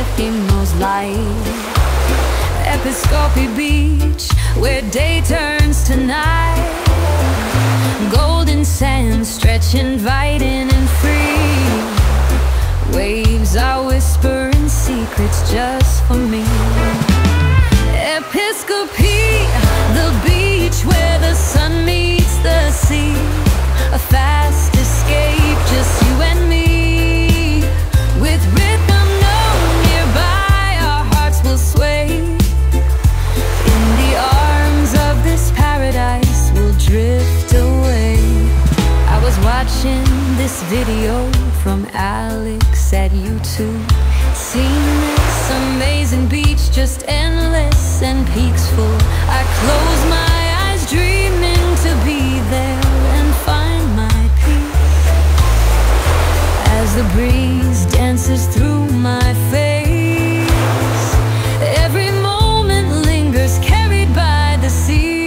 Rethymno's light. Episkopi beach, where day turns to night. Golden sand stretch inviting and free. Waves are whispering secrets just for me. Episkopi, the beach where the sun meets the sea. A fast escape, just you and me. With Rethymno nearby, our hearts will sway. In the arms of this paradise, we'll drift away. I was watching this video from Alex at YouTube. Seen this amazing beach, just endless and peaks full. I close my eyes, dreaming to be there and find my peace. As the breeze dances through my face, every moment lingers, carried by the sea.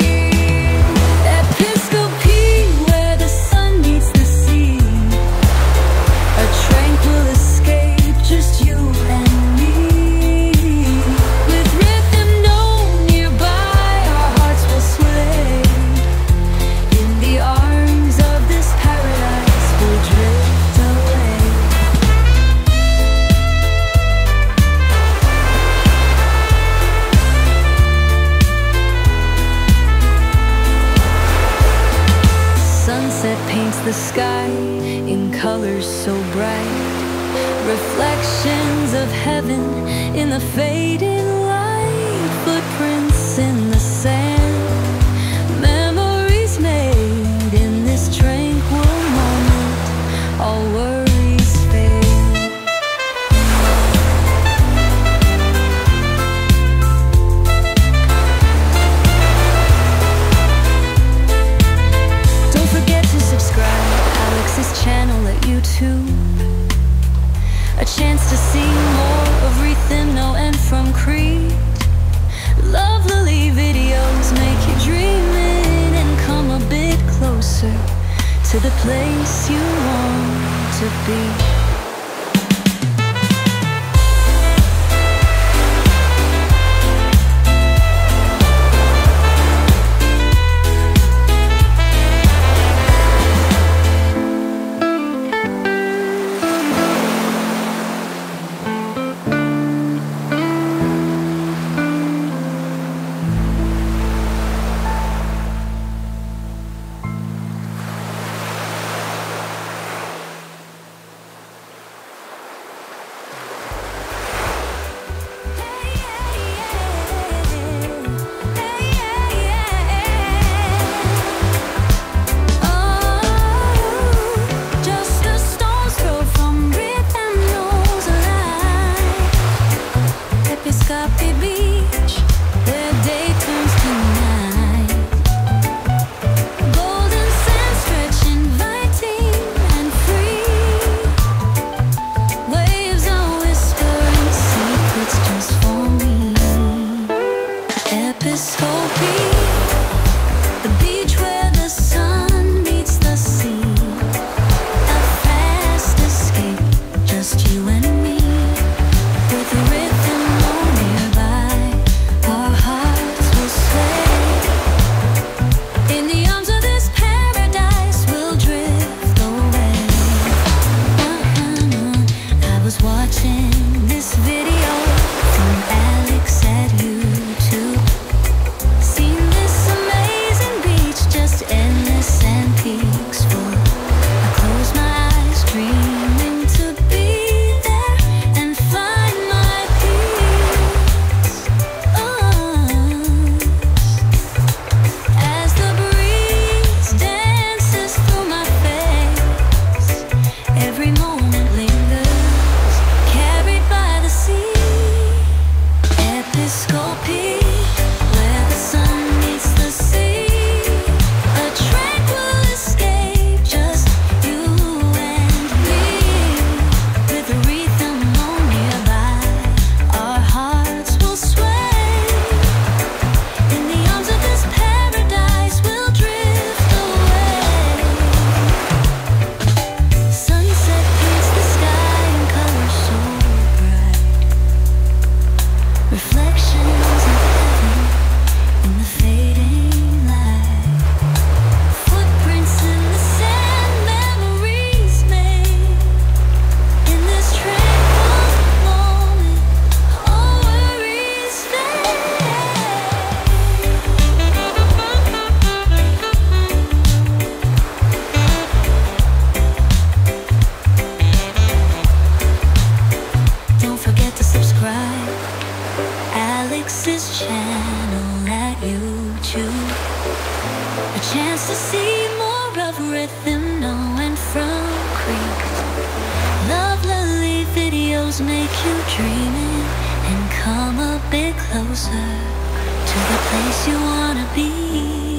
Episkopi, where the sun meets the sea. A tranquil escape, just you and me. With Rethymno nearby, our hearts will sway. In the arms of this paradise, we'll drift away. Sunset paints the sky in colors so bright. Reflections of heaven in the fading light. Footprints in the sand, memories made in this tranquil moment. All worries fade. Don't forget to subscribe to Alex's channel at YouTube. A chance to see more of Rethymno and from Crete. Lovely videos make you dream in and come a bit closer to the place you want to be. in the fading light. Footprints in the sand, memories made in this tranquil moment. All worries fade. Don't forget to subscribe Alex's channel at YouTube. A chance to see more of Rethymno and from Crete. Lovely videos make you dreaming and come a bit closer to the place you wanna be.